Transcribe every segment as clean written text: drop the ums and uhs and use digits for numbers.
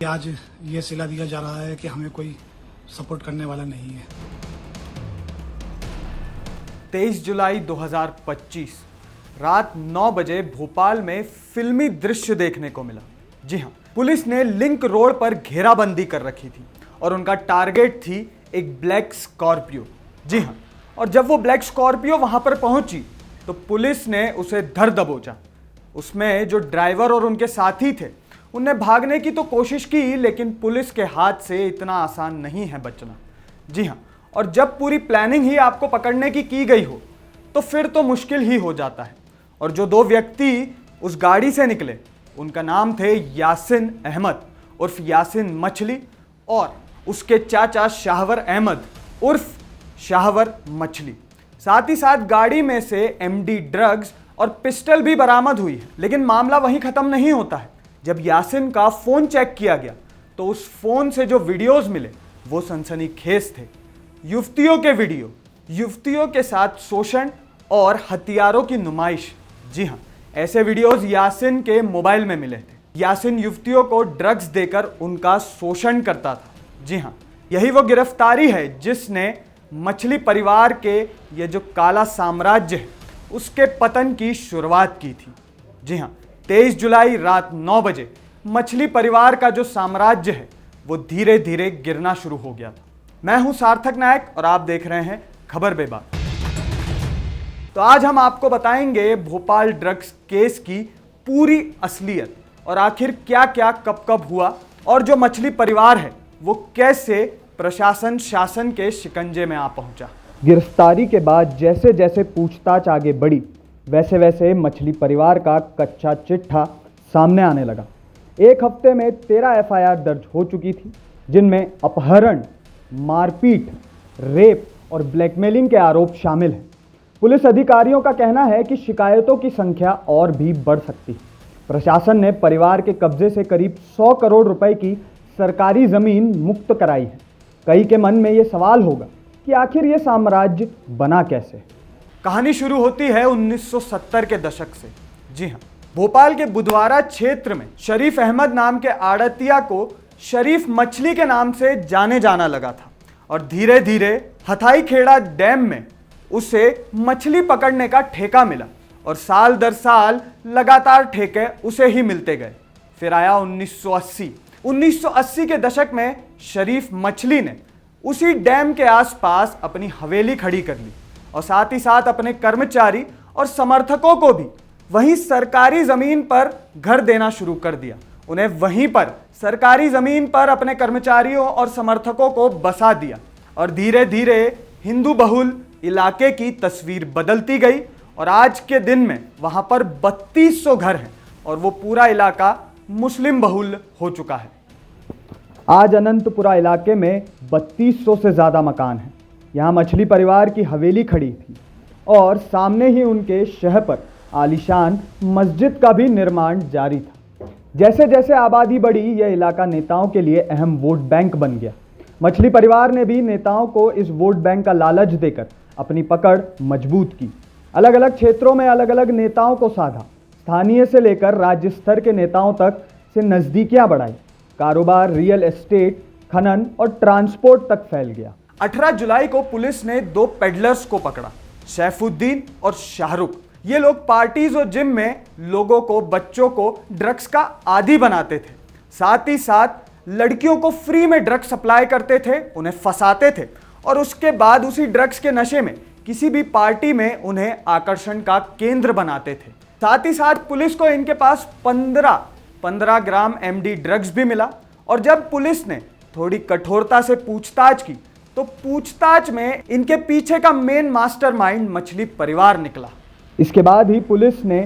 आज ये सिला दिया जा रहा है कि हमें कोई सपोर्ट करने वाला नहीं है। 23 जुलाई 2025 रात 9 बजे भोपाल में फिल्मी दृश्य देखने को मिला। जी हाँ, पुलिस ने लिंक रोड पर घेराबंदी कर रखी थी और उनका टारगेट थी एक ब्लैक स्कॉर्पियो। जी हाँ, और जब वो ब्लैक स्कॉर्पियो वहां पर पहुंची तो पुलिस ने उसे धर दबोचा। उसमें जो ड्राइवर और उनके साथी थे उनने भागने की तो कोशिश की, लेकिन पुलिस के हाथ से इतना आसान नहीं है बचना। जी हाँ, और जब पूरी प्लानिंग ही आपको पकड़ने की गई हो तो फिर तो मुश्किल ही हो जाता है। और जो दो व्यक्ति उस गाड़ी से निकले उनका नाम थे यासिन अहमद उर्फ यासिन मछली और उसके चाचा शाहवर अहमद उर्फ शाहवर मछली। साथ ही साथ गाड़ी में से एमडी ड्रग्स और पिस्टल भी बरामद हुई है। लेकिन मामला वहीं खत्म नहीं होता है। जब यासिन का फोन चेक किया गया तो उस फोन से जो वीडियोस मिले वो सनसनीखेज थे। युवतियों के वीडियो, युवतियों के साथ शोषण और हथियारों की नुमाइश। जी हाँ, ऐसे वीडियोस यासिन के मोबाइल में मिले थे। यासिन युवतियों को ड्रग्स देकर उनका शोषण करता था। जी हाँ, यही वो गिरफ्तारी है जिसने मछली परिवार के ये जो काला साम्राज्य है उसके पतन की शुरुआत की थी। जी हाँ, 23 जुलाई रात 9 बजे मछली परिवार का जो साम्राज्य है वो धीरे धीरे गिरना शुरू हो गया था। मैं हूं सार्थक नायक और आप देख रहे हैं खबर बेबाक। तो आज हम आपको बताएंगे भोपाल ड्रग्स केस की पूरी असलियत और आखिर क्या क्या कब कब हुआ और जो मछली परिवार है वो कैसे प्रशासन शासन के शिकंजे में आ पहुंचा। गिरफ्तारी के बाद जैसे जैसे पूछताछ आगे बढ़ी वैसे वैसे मछली परिवार का कच्चा चिट्ठा सामने आने लगा। एक हफ्ते में 13 एफआईआर दर्ज हो चुकी थी, जिनमें अपहरण, मारपीट, रेप और ब्लैकमेलिंग के आरोप शामिल हैं। पुलिस अधिकारियों का कहना है कि शिकायतों की संख्या और भी बढ़ सकती है। प्रशासन ने परिवार के कब्जे से करीब 100 करोड़ रुपए की सरकारी जमीन मुक्त कराई है। कई के मन में ये सवाल होगा कि आखिर ये साम्राज्य बना कैसे। कहानी शुरू होती है 1970 के दशक से। जी हाँ, भोपाल के बुधवारा क्षेत्र में शरीफ अहमद नाम के आड़तिया को शरीफ मछली के नाम से जाने जाना लगा था और धीरे धीरे हथाई खेड़ा डैम में उसे मछली पकड़ने का ठेका मिला और साल दर साल लगातार ठेके उसे ही मिलते गए। फिर आया 1980 के दशक में शरीफ मछली ने उसी डैम के आसपास अपनी हवेली खड़ी कर ली और साथ ही साथ अपने कर्मचारी और समर्थकों को भी वहीं सरकारी जमीन पर घर देना शुरू कर दिया। उन्हें वहीं पर सरकारी जमीन पर अपने कर्मचारियों और समर्थकों को बसा दिया और धीरे धीरे हिंदू बहुल इलाके की तस्वीर बदलती गई और आज के दिन में वहां पर 3200 घर हैं और वो पूरा इलाका मुस्लिम बहुल हो चुका है। आज अनंतपुरा इलाके में 3200 से ज़्यादा मकान हैं। यहाँ मछली परिवार की हवेली खड़ी थी और सामने ही उनके शहर पर आलीशान मस्जिद का भी निर्माण जारी था। जैसे जैसे आबादी बढ़ी यह इलाका नेताओं के लिए अहम वोट बैंक बन गया। मछली परिवार ने भी नेताओं को इस वोट बैंक का लालच देकर अपनी पकड़ मजबूत की। अलग अलग क्षेत्रों में अलग अलग नेताओं को साधा। स्थानीय से लेकर राज्य स्तर के नेताओं तक से नज़दीकियां बढ़ाई। कारोबार रियल एस्टेट, खनन और ट्रांसपोर्ट तक फैल गया। 18 जुलाई को पुलिस ने 2 पेडलर्स को पकड़ा, सैफुद्दीन और शाहरुख। ये लोग पार्टीज और जिम में लोगों को, बच्चों को ड्रग्स का आदी बनाते थे। साथ ही साथ लड़कियों को फ्री में ड्रग्स सप्लाई करते थे, उन्हें फंसाते थे और उसके बाद उसी ड्रग्स के नशे में किसी भी पार्टी में उन्हें आकर्षण का केंद्र बनाते थे। साथ ही साथ पुलिस को इनके पास 15 ग्राम एमडी ड्रग्स भी मिला और जब पुलिस ने थोड़ी कठोरता से पूछताछ की तो पूछताछ में इनके पीछे का मेन मास्टरमाइंड मछली परिवार निकला। इसके बाद ही पुलिस ने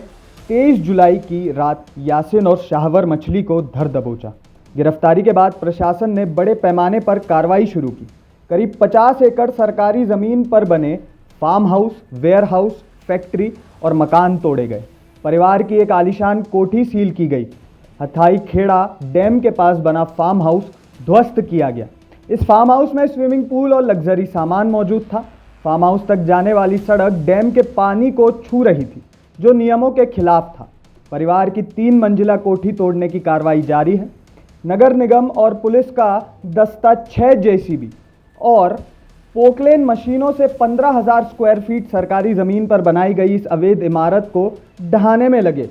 23 जुलाई की रात यासिन और शाहवर मछली को धर दबोचा। गिरफ्तारी के बाद प्रशासन ने बड़े पैमाने पर कार्रवाई शुरू की। करीब 50 एकड़ सरकारी ज़मीन पर बने farm house, warehouse, factory और मकान तोड़े गए। परिवार की एक आलीशान कोठी सील की गई। हथाई खेड़ा डैम के पास बना फार्म हाउस ध्वस्त किया गया। इस फार्म हाउस में स्विमिंग पूल और लग्जरी सामान मौजूद था। फार्म हाउस तक जाने वाली सड़क डैम के पानी को छू रही थी, जो नियमों के खिलाफ था। परिवार की 3 मंजिला कोठी तोड़ने की कार्रवाई जारी है। नगर निगम और पुलिस का दस्ता 6 जेसीबी और पोकलेन मशीनों से 15,000 स्क्वायर फीट सरकारी जमीन पर बनाई गई इस अवैध इमारत को ढहाने में लगे।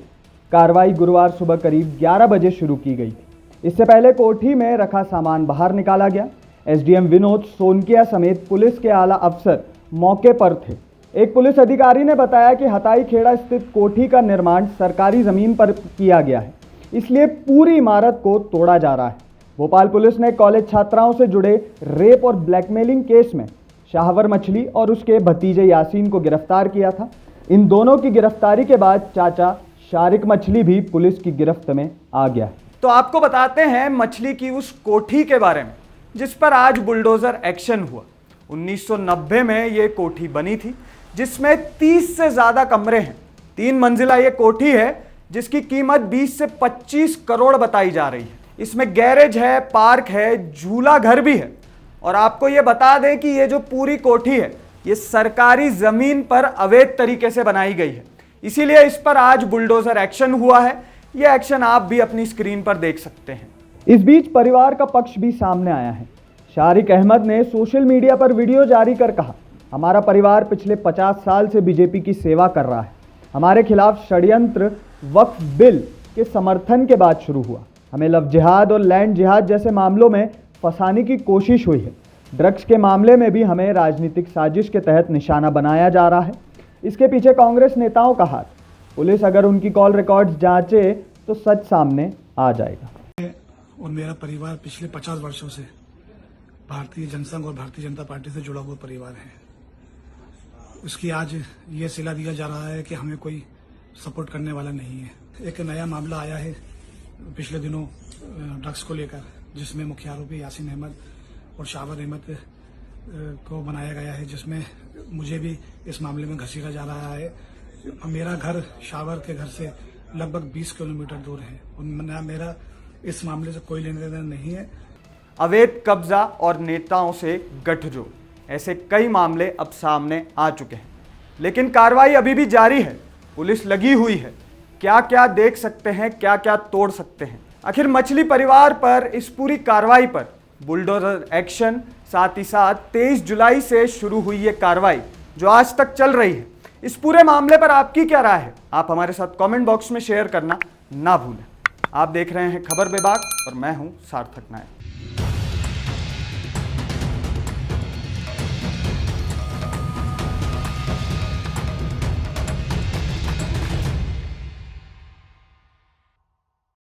कार्रवाई गुरुवार सुबह करीब 11 बजे शुरू की गई थी। इससे पहले कोठी में रखा सामान बाहर निकाला गया। एसडीएम विनोद सोनकिया समेत पुलिस के आला अफसर मौके पर थे। एक पुलिस अधिकारी ने बताया कि हताई खेड़ा स्थित कोठी का निर्माण सरकारी जमीन पर किया गया है, इसलिए पूरी इमारत को तोड़ा जा रहा है। भोपाल पुलिस ने कॉलेज छात्राओं से जुड़े रेप और ब्लैकमेलिंग केस में शाहवर मछली और उसके भतीजे यासीन को गिरफ्तार किया था। इन दोनों की गिरफ्तारी के बाद चाचा शारिक मछली भी पुलिस की गिरफ्त में आ गया है। तो आपको बताते हैं मछली की उस कोठी के बारे में जिस पर आज बुलडोजर एक्शन हुआ। 1990 में ये कोठी बनी थी जिसमें 30 से ज्यादा कमरे हैं। 3 मंजिला ये कोठी है जिसकी कीमत 20 से 25 करोड़ बताई जा रही है। इसमें गैरेज है, पार्क है, झूला घर भी है। और आपको ये बता दें कि ये जो पूरी कोठी है ये सरकारी जमीन पर अवैध तरीके से बनाई गई है, इसीलिए इस पर आज बुलडोजर एक्शन हुआ है। ये एक्शन आप भी अपनी स्क्रीन पर देख सकते हैं। इस बीच परिवार का पक्ष भी सामने आया है। शारिक अहमद ने सोशल मीडिया पर वीडियो जारी कर कहा, हमारा परिवार पिछले 50 साल से बीजेपी की सेवा कर रहा है। हमारे खिलाफ षड्यंत्र वक्फ बिल के समर्थन के बाद शुरू हुआ। हमें लव जिहाद और लैंड जिहाद जैसे मामलों में फंसाने की कोशिश हुई है। ड्रग्स के मामले में भी हमें राजनीतिक साजिश के तहत निशाना बनाया जा रहा है। इसके पीछे कांग्रेस नेताओं का हाथ। पुलिस अगर उनकी कॉल रिकॉर्ड्स जांचे तो सच सामने आ जाएगा। और मेरा परिवार पिछले 50 वर्षों से भारतीय जनसंघ और भारतीय जनता पार्टी से जुड़ा हुआ परिवार है। उसकी आज ये सिला दिया जा रहा है कि हमें कोई सपोर्ट करने वाला नहीं है। एक नया मामला आया है पिछले दिनों ड्रग्स को लेकर, जिसमें मुख्य आरोपी यासीन अहमद और शाहवर अहमद को बनाया गया है, जिसमें मुझे भी इस मामले में घसीटा जा रहा है। मेरा घर शाहवर के घर से लगभग 20 किलोमीटर दूर है और मेरा इस मामले से कोई लेना देना नहीं है। अवैध कब्जा और नेताओं से गठजोड़, ऐसे कई मामले अब सामने आ चुके हैं, लेकिन कार्रवाई अभी भी जारी है। पुलिस लगी हुई है। क्या क्या देख सकते हैं, क्या क्या तोड़ सकते हैं। आखिर मछली परिवार पर इस पूरी कार्रवाई पर बुलडोजर एक्शन, साथ ही साथ 23 जुलाई से शुरू हुई ये कार्रवाई जो आज तक चल रही है, इस पूरे मामले पर आपकी क्या राय है? आप हमारे साथ कमेंट बॉक्स में शेयर करना ना भूलें। आप देख रहे हैं खबर विभाग और मैं हूं सार्थक नायक।